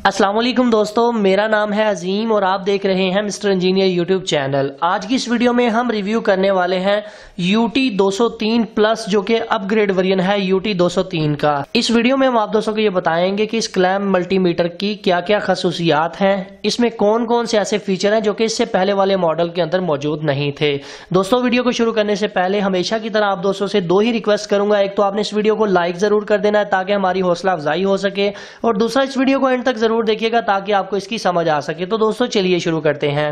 अस्सलाम वालेकुम दोस्तों, मेरा नाम है अजीम और आप देख रहे हैं मिस्टर इंजीनियर यूट्यूब चैनल। आज की इस वीडियो में हम रिव्यू करने वाले हैं UT 203 प्लस जो कि अपग्रेड वेरिएंट है UT 203 का। इस वीडियो में हम आप दोस्तों को ये बताएंगे कि इस क्लैम्प मल्टीमीटर की क्या क्या खसूसियात हैं, इसमें कौन कौन से ऐसे फीचर हैं जो कि इससे पहले वाले मॉडल के अंदर मौजूद नहीं थे। दोस्तों, वीडियो को शुरू करने से पहले हमेशा की तरह आप दोस्तों से दो ही रिक्वेस्ट करूंगा। एक तो आपने इस वीडियो को लाइक जरूर कर देना है ताकि हमारी हौसला अफजाई हो सके, और दूसरा इस वीडियो को एंड तक जरूर देखिएगा ताकि आपको इसकी समझ आ सके। तो दोस्तों चलिए शुरू करते हैं।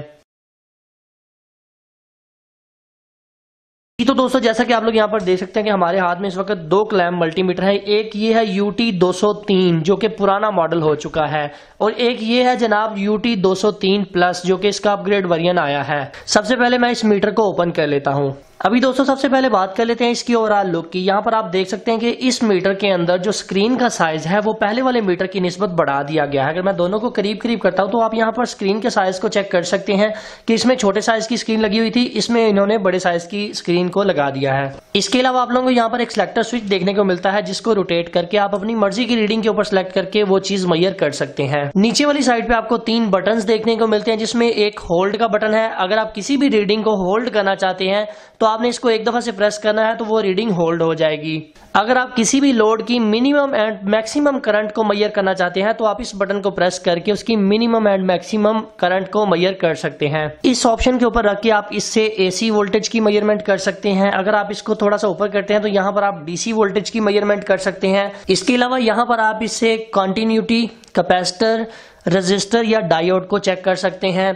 तो दोस्तों, जैसा कि आप लोग यहाँ पर देख सकते हैं कि हमारे हाथ में इस वक्त दो क्लैम्प मल्टीमीटर है। एक ये है UT 203 जो कि पुराना मॉडल हो चुका है, और एक ये है जनाब UT 203 प्लस जो कि इसका अपग्रेड वेरिएंट आया है। सबसे पहले मैं इस मीटर को ओपन कर लेता हूँ। अभी दोस्तों सबसे पहले बात कर लेते हैं इसकी ओवरऑल लुक की। यहाँ पर आप देख सकते हैं कि इस मीटर के अंदर जो स्क्रीन का साइज है वो पहले वाले मीटर की निस्बत बढ़ा दिया गया है। अगर मैं दोनों को करीब करीब करता हूँ तो आप यहाँ पर स्क्रीन के साइज को चेक कर सकते हैं कि इसमें छोटे साइज की स्क्रीन लगी हुई थी, इसमें इन्होंने बड़े साइज की स्क्रीन को लगा दिया है। इसके अलावा आप लोगों को यहाँ पर एक सिलेक्टर स्विच देखने को मिलता है जिसको रोटेट करके आप अपनी मर्जी की रीडिंग के ऊपर सिलेक्ट करके वो चीज मैयर कर सकते हैं। नीचे वाली साइड पे आपको 3 बटन देखने को मिलते हैं जिसमें एक होल्ड का बटन है। अगर आप किसी भी रीडिंग को होल्ड करना चाहते हैं तो आपने इसको एक दफा से प्रेस करना है तो वो रीडिंग होल्ड हो जाएगी। अगर आप किसी भी लोड की मिनिमम एंड मैक्सिमम करंट को मैयर करना चाहते हैं तो आप इस बटन को प्रेस करके उसकी मिनिमम एंड मैक्सिमम करंट को मैयर कर सकते हैं। इस ऑप्शन के ऊपर रख के आप इससे AC वोल्टेज की मेजरमेंट कर सकते हैं। अगर आप इसको थोड़ा सा ऊपर करते हैं तो यहाँ पर आप DC वोल्टेज की मेजरमेंट कर सकते हैं। इसके अलावा यहाँ पर आप इससे कंटिन्यूटी, कैपेसिटर, रेजिस्टर या डायोड को चेक कर सकते हैं।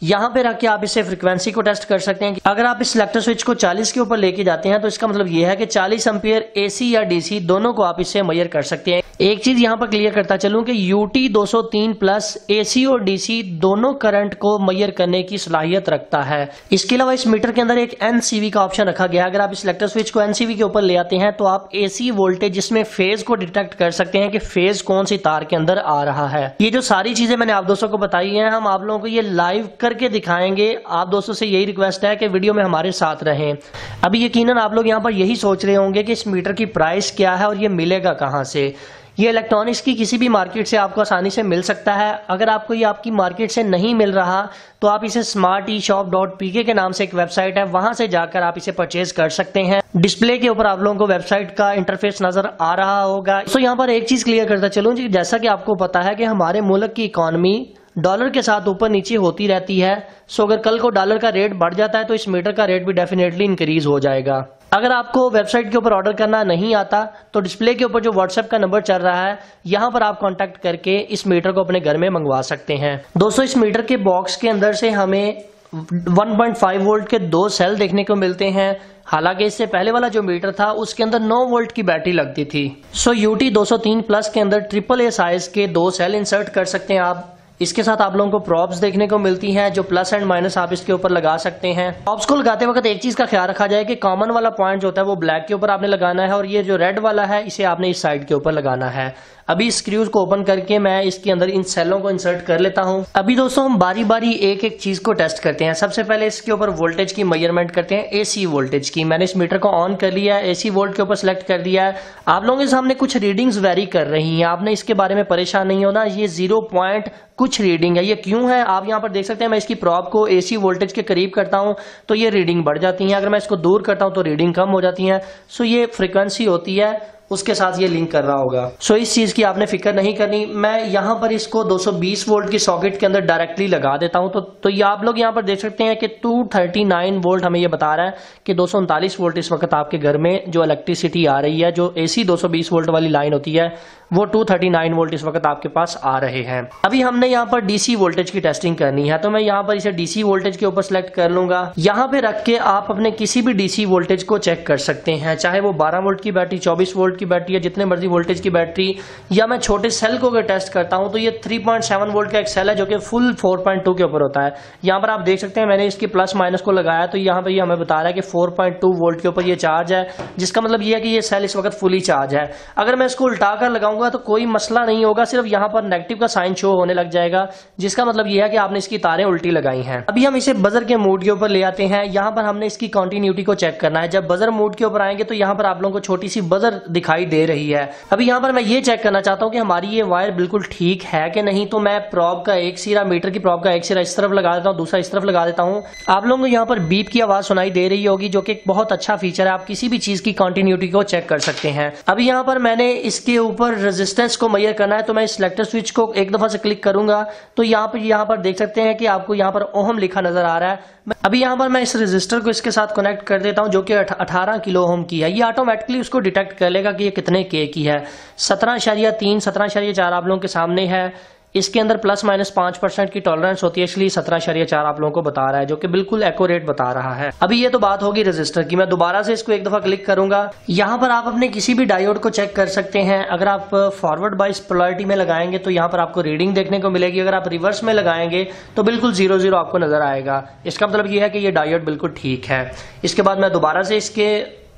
यहाँ पे रख के आप इससे फ्रीक्वेंसी को टेस्ट कर सकते हैं। अगर आप इस सिलेक्टर स्विच को 40 के ऊपर लेके जाते हैं तो इसका मतलब ये है कि 40 एम्पियर AC या DC दोनों को आप इससे मेजर कर सकते हैं। एक चीज यहाँ पर क्लियर करता चलूं कि UT 203 प्लस AC और DC दोनों करंट को मेजर करने की सलाहियत रखता है। इसके अलावा इस मीटर के अंदर एक NCV का ऑप्शन रखा गया है। अगर आप इस सिलेक्टर स्विच को NCV के ऊपर ले आते हैं तो आप AC वोल्टेज जिसमें फेज को डिटेक्ट कर सकते हैं कि फेज कौन सी तार के अंदर आ रहा है। ये जो सारी चीजें मैंने आप दोस्तों को बताई है, हम आप लोगों को ये लाइव करके दिखाएंगे। आप दोस्तों से यही रिक्वेस्ट है कि वीडियो में हमारे साथ रहें। अभी यकीनन आप लोग यहाँ पर यही सोच रहे होंगे कि इस मीटर की प्राइस क्या है और ये मिलेगा कहाँ से। ये इलेक्ट्रॉनिक्स की किसी भी मार्केट से आपको आसानी से मिल सकता है। अगर आपको ये आपकी मार्केट से नहीं मिल रहा तो आप इसे smarteshop.pk के नाम से एक वेबसाइट है, वहां से जाकर आप इसे परचेज कर सकते हैं। डिस्प्ले के ऊपर आप लोगों को वेबसाइट का इंटरफेस नजर आ रहा होगा। तो यहाँ पर एक चीज क्लियर करता चलूं जी, जैसा कि आपको पता है कि हमारे मुल्क की इकॉनमी डॉलर के साथ ऊपर नीचे होती रहती है। सो अगर कल को डॉलर का रेट बढ़ जाता है तो इस मीटर का रेट भी डेफिनेटली इंक्रीज हो जाएगा। अगर आपको वेबसाइट के ऊपर ऑर्डर करना नहीं आता तो डिस्प्ले के ऊपर जो व्हाट्सएप का नंबर चल रहा है, यहाँ पर आप कांटेक्ट करके इस मीटर को अपने घर में मंगवा सकते हैं। दोस्तों, इस मीटर के बॉक्स के अंदर से हमें 1.5 वोल्ट के 2 सेल देखने को मिलते हैं। हालांकि इससे पहले वाला जो मीटर था उसके अंदर 9 वोल्ट की बैटरी लगती थी। सो UT 203 प्लस के अंदर AAA साइज के 2 सेल इंसर्ट कर सकते हैं आप। इसके साथ आप लोगों को प्रॉप्स देखने को मिलती हैं जो प्लस एंड माइनस आप इसके ऊपर लगा सकते हैं। प्रॉप्स को लगाते वक्त एक चीज का ख्याल रखा जाए कि कॉमन वाला पॉइंट जो होता है वो ब्लैक के ऊपर आपने लगाना है, और ये जो रेड वाला है इसे आपने इस साइड के ऊपर लगाना है। अभी स्क्रूज को ओपन करके मैं इसके अंदर इन सेलों को इंसर्ट कर लेता हूं। अभी दोस्तों हम बारी बारी एक एक चीज को टेस्ट करते हैं। सबसे पहले इसके ऊपर वोल्टेज की मेजरमेंट करते हैं, AC वोल्टेज की। मैंने इस मीटर को ऑन कर लिया है, AC वोल्ट के ऊपर सेलेक्ट कर दिया है। आप लोगों के सामने कुछ रीडिंग्स वेरी कर रही हैं, आपने इसके बारे में परेशान नहीं होना। ये 0 पॉइंट कुछ रीडिंग है। ये क्यों है आप यहाँ पर देख सकते हैं। मैं इसकी प्रॉप को AC वोल्टेज के करीब करता हूँ तो ये रीडिंग बढ़ जाती है, अगर मैं इसको दूर करता हूँ तो रीडिंग कम हो जाती है। सो ये फ्रीक्वेंसी होती है, उसके साथ ये लिंक कर रहा होगा। सो इस चीज की आपने फिक्र नहीं करनी। मैं यहाँ पर इसको 220 वोल्ट की सॉकेट के अंदर डायरेक्टली लगा देता हूँ। तो ये आप लोग यहाँ पर देख सकते हैं कि 239 वोल्ट हमें ये बता रहा है कि 239 वोल्ट इस वक्त आपके घर में जो इलेक्ट्रिसिटी आ रही है, जो AC 220 वोल्ट वाली लाइन होती है, वो 239 वोल्ट इस वक्त आपके पास आ रहे हैं। अभी हमने यहाँ पर DC वोल्टेज की टेस्टिंग करनी है, तो मैं यहाँ पर इसे DC वोल्टेज के ऊपर सेलेक्ट कर लूंगा। यहाँ पे रख के आप अपने किसी भी DC वोल्टेज को चेक कर सकते हैं, चाहे वो 12 वोल्ट की बैटरी, 24 वोल्ट की बैटरी या जितने मर्जी वोल्टेज की बैटरी, या मैं छोटे सेल को अगर टेस्ट करता हूं तो ये 3.7 वोल्ट का एक सेल है जो कि फुल 4.2 के ऊपर होता है। यहाँ पर आप देख सकते हैं मैंने इसकी प्लस माइनस को लगाया तो यहाँ पर ये हमें बता रहा है कि 4.2 वोल्ट के ऊपर ये चार्ज है, जिसका मतलब ये है कि ये सेल इस वक्त फुली चार्ज है। अगर मैं इसको उल्टा कर लगाऊंगा लगाऊंगा तो कोई मसला नहीं होगा, सिर्फ यहाँ पर नेगेटिव का साइन शो होने लग जाएगा, जिसका मतलब यह है कि आपने इसकी तारें उल्टी लगाई हैं। अभी हम इसे बजर के मोड के ऊपर ले आते हैं। यहाँ पर हमने इसकी कंटिन्यूटी को चेक करना है। जब बजर मोड के ऊपर आएंगे तो यहाँ पर आप लोगों को छोटी सी बजर दिखाई दे रही है। अभी यहाँ पर मैं ये चेक करना चाहता हूँ कि हमारी ये वायर बिल्कुल ठीक है कि नहीं। तो मैं प्रॉब का एक सिरा, मीटर की प्रॉब का एक सिरा इस तरफ लगा देता हूँ, दूसरा इस तरफ लगा देता हूँ। आप लोगों को यहाँ पर बीप की आवाज सुनाई दे रही होगी, जो कि एक बहुत अच्छा फीचर है। आप किसी भी चीज की कंटिन्यूटी को चेक कर सकते हैं। अभी यहाँ पर मैंने इसके ऊपर रेजिस्टेंस को मेजर करना है, तो मैं सिलेक्टर स्विच को एक दफा से क्लिक करूंगा तो यहाँ पर देख सकते हैं कि आपको यहाँ पर ओहम लिखा नजर आ रहा है। अभी यहाँ पर मैं इस रेजिस्टर को इसके साथ कनेक्ट कर देता हूँ, जो कि 18 किलो ओम की है। ये ऑटोमेटिकली उसको डिटेक्ट कर लेगा कि ये कितने के की है। 17.3 17.4 आप लोगों के सामने है। इसके अंदर प्लस माइनस 5% की टॉलरेंस होती है, इसलिए 17.4 आप लोगों को बता रहा है, जो कि बिल्कुल एक्यूरेट बता रहा है। अभी ये तो बात होगी रजिस्टर की। मैं दोबारा से इसको एक दफा क्लिक करूंगा। यहाँ पर आप अपने किसी भी डायोड को चेक कर सकते हैं। अगर आप फॉरवर्ड बायस पोलैरिटी में लगाएंगे तो यहाँ पर आपको रीडिंग देखने को मिलेगी। अगर आप रिवर्स में लगाएंगे तो बिल्कुल 0 आपको नजर आएगा। इसका मतलब ये है कि ये डायोड बिल्कुल ठीक है। इसके बाद मैं दोबारा से इसके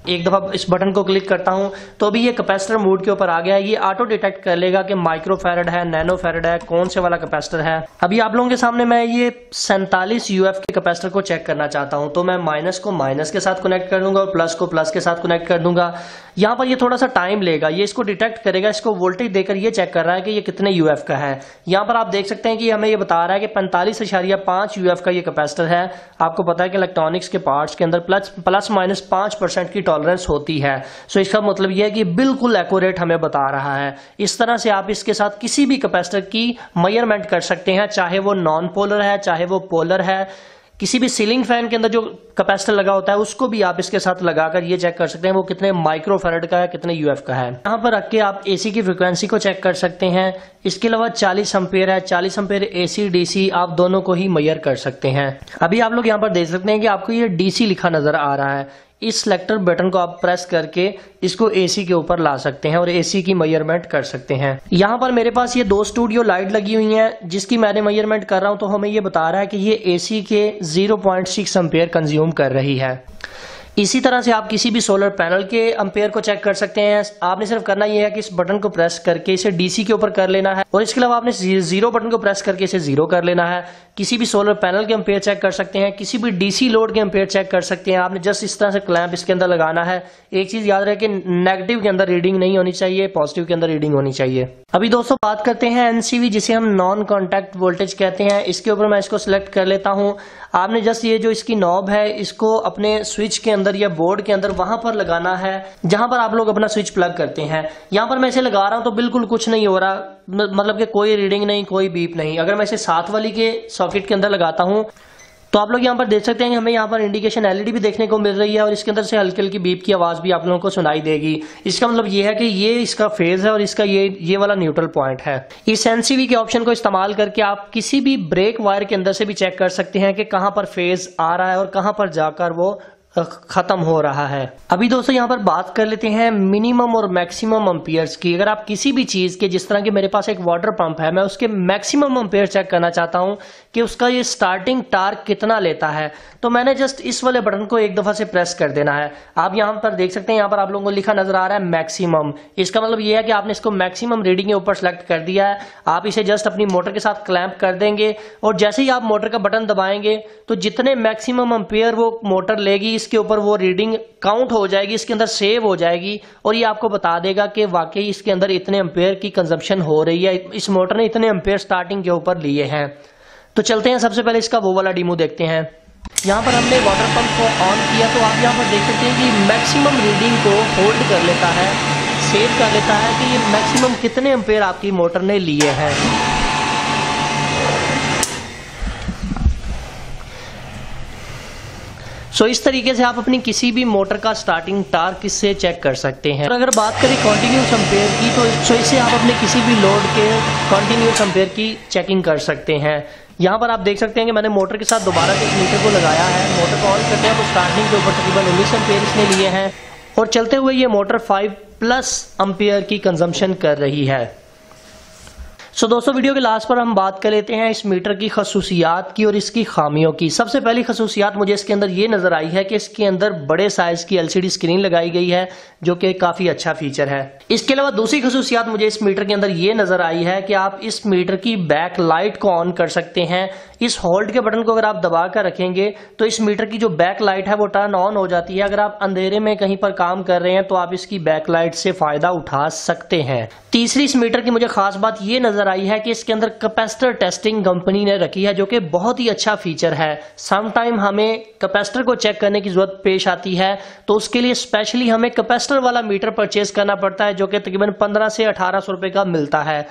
एक दफा इस बटन को क्लिक करता हूं तो अभी ये कैपेसिटर मोड के ऊपर आ गया है। ये ऑटो डिटेक्ट कर लेगा कि माइक्रोफैरड है, नैनोफैरड है, कौन से वाला कैपेसिटर है। अभी आप लोगों के सामने मैं ये 47 UF के कैपेसिटर को चेक करना चाहता हूं, तो मैं माइनस को माइनस के साथ कनेक्ट कर दूंगा और प्लस को प्लस के साथ कनेक्ट कर दूंगा। यहाँ पर ये थोड़ा सा टाइम लेगा, ये इसको डिटेक्ट करेगा। इसको वोल्टेज देकर ये चेक कर रहा है कि ये कितने UF का है। यहाँ पर आप देख सकते हैं कि हमें ये बता रहा है कि 45.5 UF का ये कैपेसिटर है। आपको पता है कि इलेक्ट्रॉनिक्स के पार्ट्स के अंदर प्लस माइनस 5% की टॉलरेंस होती है। सो इसका मतलब यह है कि बिल्कुल एक्यूरेट हमें बता रहा है। इस तरह से आप इसके साथ किसी भी कैपेसिटर की मेजरमेंट कर सकते हैं, चाहे वो नॉन पोलर है, चाहे वो पोलर है। किसी भी सीलिंग फैन के अंदर जो कैपेसिटर लगा होता है उसको भी आप इसके साथ लगाकर ये चेक कर सकते हैं वो कितने माइक्रोफैरड का है, कितने UF का है। यहाँ पर रख के आप AC की फ्रीक्वेंसी को चेक कर सकते हैं। इसके अलावा 40 एम्पेयर है, 40 एम्पेयर AC DC आप दोनों को ही मेजर कर सकते हैं। अभी आप लोग यहाँ पर देख सकते हैं कि आपको ये DC लिखा नजर आ रहा है। इस सेलेक्टर बटन को आप प्रेस करके इसको AC के ऊपर ला सकते हैं और AC की मेजरमेंट कर सकते हैं। यहाँ पर मेरे पास ये 2 स्टूडियो लाइट लगी हुई हैं, जिसकी मैंने मेजरमेंट कर रहा हूं, तो हमें ये बता रहा है कि ये AC के 0.6 एम्पेयर कंज्यूम कर रही है। इसी तरह से आप किसी भी सोलर पैनल के एम्पेयर को चेक कर सकते हैं। आपने सिर्फ करना यह है कि इस बटन को प्रेस करके इसे DC के ऊपर कर लेना है और इसके अलावा आपने 0 बटन को प्रेस करके इसे 0 कर लेना है। किसी भी सोलर पैनल के एम्पेयर चेक कर सकते हैं, किसी भी DC लोड के एम्पेयर चेक कर सकते हैं। आपने जस्ट इस तरह से क्लैंप इसके अंदर लगाना है। एक चीज याद रहे कि नेगेटिव के अंदर रीडिंग नहीं होनी चाहिए, पॉजिटिव के अंदर रीडिंग होनी चाहिए। अभी दोस्तों बात करते हैं NCV, जिसे हम नॉन कॉन्टैक्ट वोल्टेज कहते हैं। इसके ऊपर मैं इसको सिलेक्ट कर लेता हूं। आपने जस्ट ये जो इसकी नॉब है इसको अपने स्विच के अंदर या बोर्ड के अंदर वहां पर लगाना है जहां पर आप लोग अपना स्विच प्लग करते हैं। यहां पर मैं इसे लगा रहा हूं तो बिल्कुल कुछ नहीं हो रहा, मतलब कि कोई रीडिंग नहीं, कोई बीप नहीं। अगर मैं इसे साथ वाली के सॉकेट के अंदर लगाता हूं तो आप लोग यहाँ पर देख सकते हैं कि हमें यहाँ पर इंडिकेशन LED भी देखने को मिल रही है और इसके अंदर से हल्की हल्की बीप की आवाज भी आप लोगों को सुनाई देगी। इसका मतलब ये है कि ये इसका फेज है और इसका ये वाला न्यूट्रल पॉइंट है। इस NCV के ऑप्शन को इस्तेमाल करके आप किसी भी ब्रेक वायर के अंदर से भी चेक कर सकते हैं कि कहां पर फेज आ रहा है और कहां पर जाकर वो खत्म हो रहा है। अभी दोस्तों यहाँ पर बात कर लेते हैं मिनिमम और मैक्सिमम एम्पियर्स की। अगर आप किसी भी चीज के, जिस तरह की मेरे पास एक वाटर पंप है, मैं उसके मैक्सिमम एम्पियर चेक करना चाहता हूं कि उसका ये स्टार्टिंग टार्क कितना लेता है, तो मैंने जस्ट इस वाले बटन को एक दफा से प्रेस कर देना है। आप यहाँ पर देख सकते हैं, यहाँ पर आप लोगों को लिखा नजर आ रहा है मैक्सिमम। इसका मतलब ये है कि आपने इसको मैक्सिमम रीडिंग के ऊपर सेलेक्ट कर दिया है। आप इसे जस्ट अपनी मोटर के साथ क्लैंप कर देंगे और जैसे ही आप मोटर का बटन दबाएंगे तो जितने मैक्सिमम एम्पियर वो मोटर लेगी इसके ऊपर वो रीडिंग काउंट हो जाएगी, इसके अंदर सेव हो जाएगी और ये आपको बता देगा कि वाकई इसके अंदर इतने एम्पेयर की कंजम्पशन हो रही है, इस मोटर ने इतने एम्पेयर स्टार्टिंग के ऊपर लिए हैं। तो चलते हैं, सबसे पहले इसका वो वाला डेमो देखते हैं। यहाँ पर हमने वाटर पंप को ऑन किया तो आप यहाँ पर देख सकते हैं कि मैक्सिमम रीडिंग को होल्ड कर लेता है, सेव कर लेता है कि ये मैक्सिमम कितने एम्पेयर आपकी मोटर ने लिए हैं। सो इस तरीके से आप अपनी किसी भी मोटर का स्टार्टिंग टार्क इससे चेक कर सकते हैं। और अगर बात करें कॉन्टिन्यूस एम्पेयर की तो इससे आप अपने किसी भी लोड के कॉन्टिन्यूस एम्पेयर की चेकिंग कर सकते हैं। यहाँ पर आप देख सकते हैं कि मैंने मोटर के साथ दोबारा से इस मीटर को लगाया है। मोटर को ऑन करते हैं तो स्टार्टिंग के ऊपर तकरीबन 19 एम्पेयर इसने लिए हैं और चलते हुए ये मोटर 5+ एम्पेयर की कंजम्पशन कर रही है। सो दोस्तों, वीडियो के लास्ट पर हम बात कर लेते हैं इस मीटर की खसूसियात की और इसकी खामियों की। सबसे पहली खसूसियात मुझे इसके अंदर ये नजर आई है कि इसके अंदर बड़े साइज की LCD स्क्रीन लगाई गई है, जो कि काफी अच्छा फीचर है। इसके अलावा दूसरी खसूसियात मुझे इस मीटर के अंदर ये नजर आई है कि आप इस मीटर की बैक लाइट को ऑन कर सकते हैं। इस होल्ड के बटन को अगर आप दबा कर रखेंगे तो इस मीटर की जो बैक लाइट है वो टर्न ऑन हो जाती है। अगर आप अंधेरे में कहीं पर काम कर रहे हैं तो आप इसकी बैक लाइट से फायदा उठा सकते हैं। तीसरी इस मीटर की मुझे खास बात ये नजर आई है कि इसके अंदर कैपेसिटर टेस्टिंग कंपनी ने रखी है, जो कि बहुत ही अच्छा फीचर है। सम टाइम हमें कैपेसिटर को चेक करने की जरूरत पेश आती है, तो उसके लिए स्पेशली हमें कैपेसिटर वाला मीटर परचेज करना पड़ता है, जो कि तकरीबन 1500 से 1800 रुपए का मिलता है।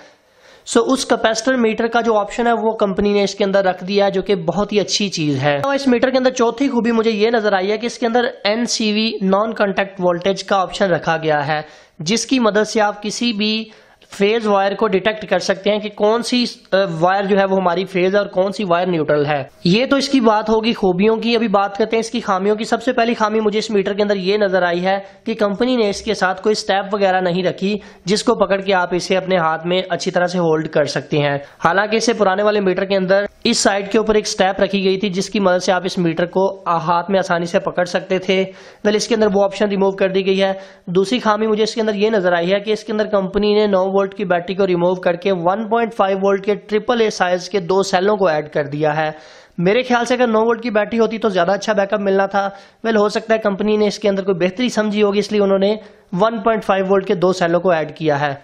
उस कैपेसिटर मीटर का जो ऑप्शन है वो कंपनी ने इसके अंदर रख दिया है, जो कि बहुत ही अच्छी चीज है। तो इस मीटर के अंदर चौथी खूबी मुझे ये नजर आई है कि इसके अंदर NCV नॉन कॉन्टैक्ट वोल्टेज का ऑप्शन रखा गया है, जिसकी मदद से आप किसी भी फेज वायर को डिटेक्ट कर सकते हैं कि कौन सी वायर जो है वो हमारी फेज है और कौन सी वायर न्यूट्रल है। ये तो इसकी बात होगी खूबियों की। अभी बात करते हैं इसकी खामियों की। सबसे पहली खामी मुझे इस मीटर के अंदर ये नजर आई है कि कंपनी ने इसके साथ कोई स्टेप वगैरह नहीं रखी, जिसको पकड़ के आप इसे अपने हाथ में अच्छी तरह से होल्ड कर सकते हैं। हालांकि इसे पुराने वाले मीटर के अंदर इस साइड के ऊपर एक स्टेप रखी गई थी, जिसकी मदद से आप इस मीटर को हाथ में आसानी से पकड़ सकते थे। वेल, इसके अंदर वो ऑप्शन रिमूव कर दी गई है। दूसरी खामी मुझे इसके अंदर ये नजर आई है कि इसके अंदर कंपनी ने 9 वोल्ट की बैटरी को रिमूव करके 1.5 वोल्ट के AAA साइज के 2 सेलों को ऐड कर दिया है। मेरे ख्याल से अगर 9 वोल्ट की बैटरी होती तो ज्यादा अच्छा बैकअप मिलना था। वेल, हो सकता है कंपनी ने इसके अंदर कोई बेहतरी समझी होगी, इसलिए उन्होंने 1.5 वोल्ट के 2 सेलों को ऐड किया है।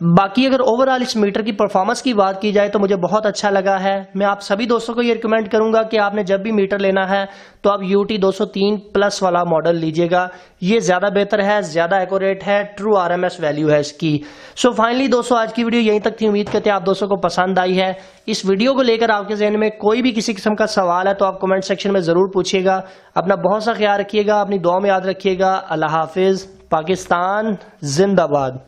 बाकी अगर ओवरऑल इस मीटर की परफॉर्मेंस की बात की जाए तो मुझे बहुत अच्छा लगा है। मैं आप सभी दोस्तों को ये रिकमेंड करूंगा कि आपने जब भी मीटर लेना है तो आप UT 203 प्लस वाला मॉडल लीजिएगा। ये ज्यादा बेहतर है, ज्यादा एक्यूरेट है, ट्रू RMS वैल्यू है इसकी। सो फाइनली दोस्तों, आज की वीडियो यहीं तक थी। उम्मीद करते हैं आप दोस्तों को पसंद आई है। इस वीडियो को लेकर आपके ज़हन में कोई भी किसी किस्म का सवाल है तो आप कमेंट सेक्शन में जरूर पूछिएगा। अपना बहुत सा ख्याल रखिएगा, अपनी दुआ में याद रखिएगा। अल्लाह हाफिज। पाकिस्तान जिंदाबाद।